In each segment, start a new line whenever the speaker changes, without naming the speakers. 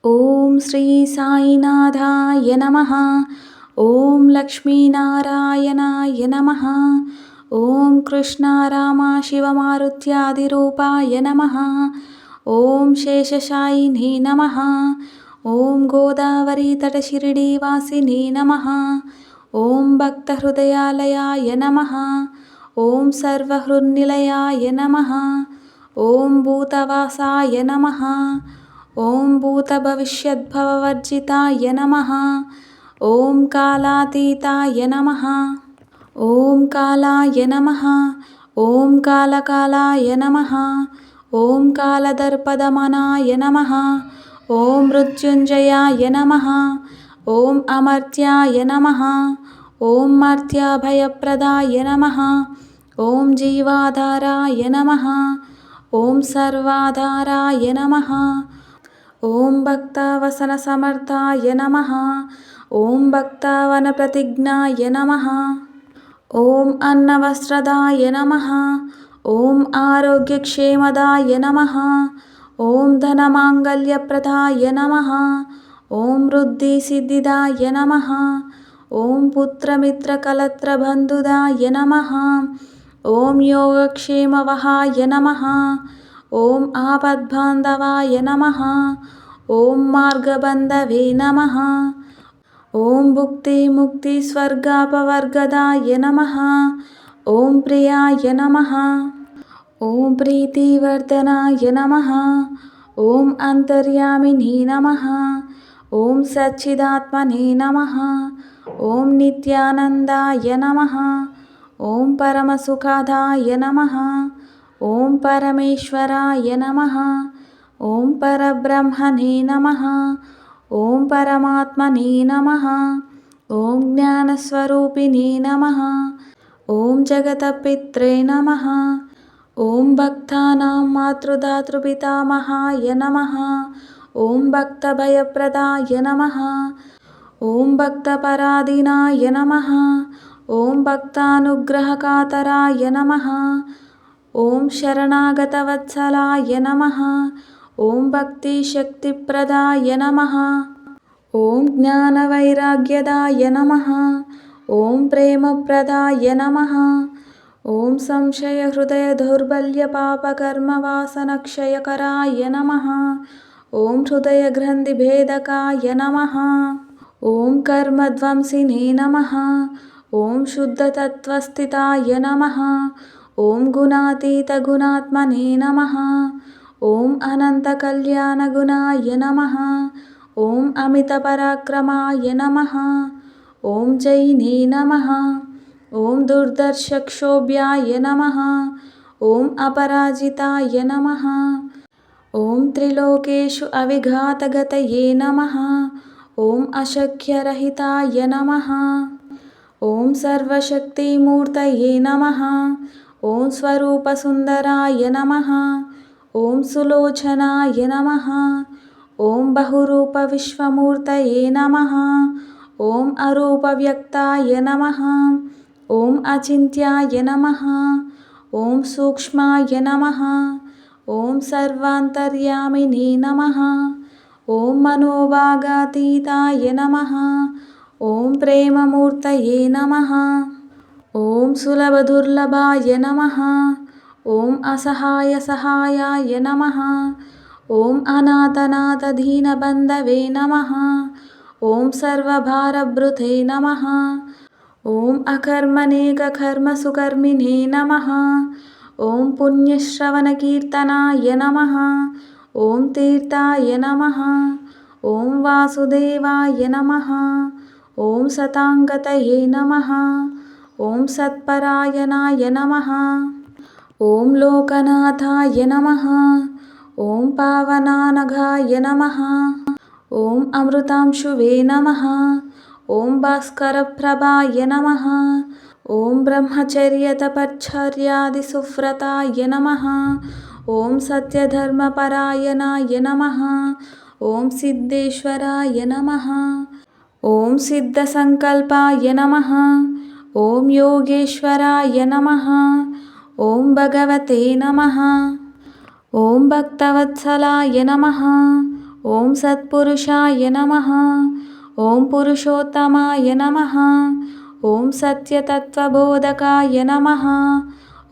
ఓం శ్రీ సాయినాథాయ నమః. ఓం లక్ష్మీనారాయణాయ నమః. ఓం కృష్ణ రామ శివమారుత్యాదిరూపాయ నమః. ఓం శేషశాయినే నమః. ఓం గోదావరీ తట షిరిడీవాసినే నమః. ఓం భక్తహృదయాలయాయ నమః. ఓం సర్వహృన్నిలయాయ నమః. ఓం భూతవాసాయ నమః. ఓం భూతభవిష్యద్భవవర్జితాయ నమః. ఓం కాలాతీతాయ నమః. ఓం కాలాయ నమః. ఓం కాలకాలాయ నమః. ఓం కాలదర్పదమనాయ నమః. ఓం మృత్యుంజయాయ నమః. ఓం అమర్త్యాయ నమః. ఓం మర్త్యాభయప్రదాయ నమః. ఓం జీవాధారాయ నమః. ఓం సర్వాధారాయ నమః. ఓం భక్తావసన సమర్థాయ నమః. ఓం భక్తావన ప్రతిజ్ఞాయ నమః. ఓం అన్నవస్త్రదాయ నమః. ఓం ఆరోగ్యక్షేమదాయ నమః. ఓం ధనమాంగల్యప్రదాయ నమః. ఓం వృద్ధిసిద్ధిదాయ నమః. ఓం పుత్రమిత్రకలత్రబంధుదాయ నమః. ఓం యోగక్షేమవహాయ నమః. ఓం ఆపద్బాంధవాయ నమః. ఓం మార్గబంధవే నమః. ఓం భుక్తి ముక్తి స్వర్గాపవర్గదాయ నమః. ఓం ప్రియాయ నమః. ఓం ప్రీతివర్ధనాయ నమః. ఓం అంతర్యామినే నమః. ఓం సచ్చిదాత్మనే నమః. ఓం నిత్యానందాయ నమః. ఓం పరమసుఖదాయ నమః. ఓం పరమేశ్వరాయ నమః. ఓం పరబ్రహ్మణే నమః. ఓం పరమాత్మనే నమః. ఓం జ్ఞానస్వరూపిణే నమః. ఓం జగతపిత్రే నమః. ఓం భక్తానాం మాతృదాతృపితామహాయ నమః. ఓం భక్తభయప్రదాయ నమః. ఓం భక్తపరాధీనాయ నమః. ఓం భక్తానుగ్రహకాతరాయ నమః. ఓం శరణాగతవత్సలాయ నమః. ఓం భక్తిశక్తిప్రదాయ నమః. ఓం జ్ఞానవైరాగ్యదాయ నమః. ఓం ప్రేమప్రదాయ నమః. ఓం సంశయహృదయదౌర్బల్యపాపకర్మవాసనక్షయకరాయ నమః. ఓం హృదయగ్రంథిభేదకాయ నమః. ఓం కర్మధ్వంసినే నమః. ఓం శుద్ధతత్వస్థితాయ నమః. ఓం గుణాతీతగుణాత్మనే నమః. ఓం అనంతకళ్యాణగుణాయ నమః. ఓం అమితపరాక్రమాయ నమః. ఓం జైనే నమః. ఓం దుర్ధర్షక్షోభ్యాయ నమః. ఓం అపరాజితాయ నమః. ఓం త్రిలోకేషు అవిఘాతగతయే నమః. ఓం అశక్యరహితాయ నమః. ఓం సర్వశక్తిమూర్తయే నమః. ఓం స్వరూపసుందరాయ నమః. ఓం సులోచనాయ నమః. ఓం బహురూపవిశ్వమూర్తయే నమః. ఓం అరూపవ్యక్తాయ నమః. ఓం అచింత్యాయ నమః. ఓం సూక్ష్మాయ నమః. ఓం సర్వాంతర్యామినే నమః. ఓం మనోభాగాతీతాయ నమః. ఓం ప్రేమమూర్తయే నమః. ఓం సులభదుర్లభాయ నమః. ఓం అసహాయ సహాయాయ నమః. ఓం అనాథనాథ దీనబంధవే నమః. ఓం సర్వభారభృతే నమః. ఓం అకర్మణేకకర్మసుకర్మిణే నమః. ఓం పుణ్యశ్రవణకీర్తనాయ నమః. ఓం తీర్థాయ నమః. ఓం వాసుదేవాయ నమః. ఓం సతాంగతయే నమః. ఓం సత్పరాయణాయ నమః. ఓం లోకనాథాయ నమః. ఓం పావనానఘాయ నమః. ఓం అమృతాంశువే నమః. ఓం భాస్కరప్రభాయ నమః. ఓం బ్రహ్మచర్యతపశ్చర్యాదిసువ్రతాయ నమః. ఓం సత్యధర్మపరాయణాయ నమః. ఓం సిద్ధేశ్వరాయ నమః. ఓం సిద్ధసంకల్పాయ నమః. ఓం యోగేశ్వరాయ నమః. ఓం భగవతే నమః. ఓం భక్తవత్సలాయ నమః. ఓం సత్పురుషాయ నమః. ఓం పురుషోత్తమాయ నమః. ఓం సత్యతత్వబోధకాయ నమః.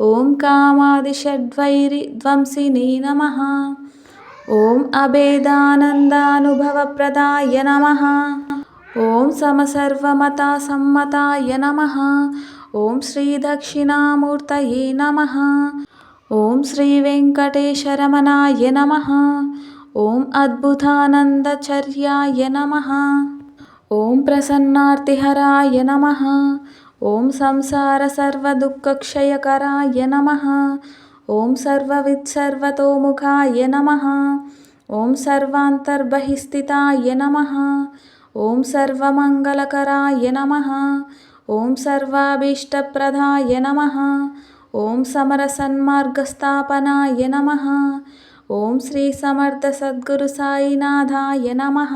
ఓం కామాదిషడ్వైరిధ్వంసినే నమః. ఓం అభేదానందానుభవప్రదాయ నమః. ఓం సమసర్వమతసమ్మతాయ నమః. ఓం శ్రీదక్షిణామూర్తయే నమః. ఓం శ్రీవేంకటేశరమణాయ నమః. ఓం అద్భుతానందచర్యాయ నమః. ఓం ప్రసన్నార్తిహరాయ నమః. ఓం సంసార సర్వదుఃఖక్షయకరాయ నమః. ఓం సర్వవిత్సర్వతోముఖాయ నమః. ఓం సర్వాంతర్బహిస్థితాయ నమః. ఓం సర్వమంగళకరాయ నమః. ఓం సర్వాభీష్టప్రదాయ నమః. ఓం సమరసన్మార్గస్థాపనాయ నమః. ఓం శ్రీ సమర్థ సద్గురు సాయినాథాయ నమః.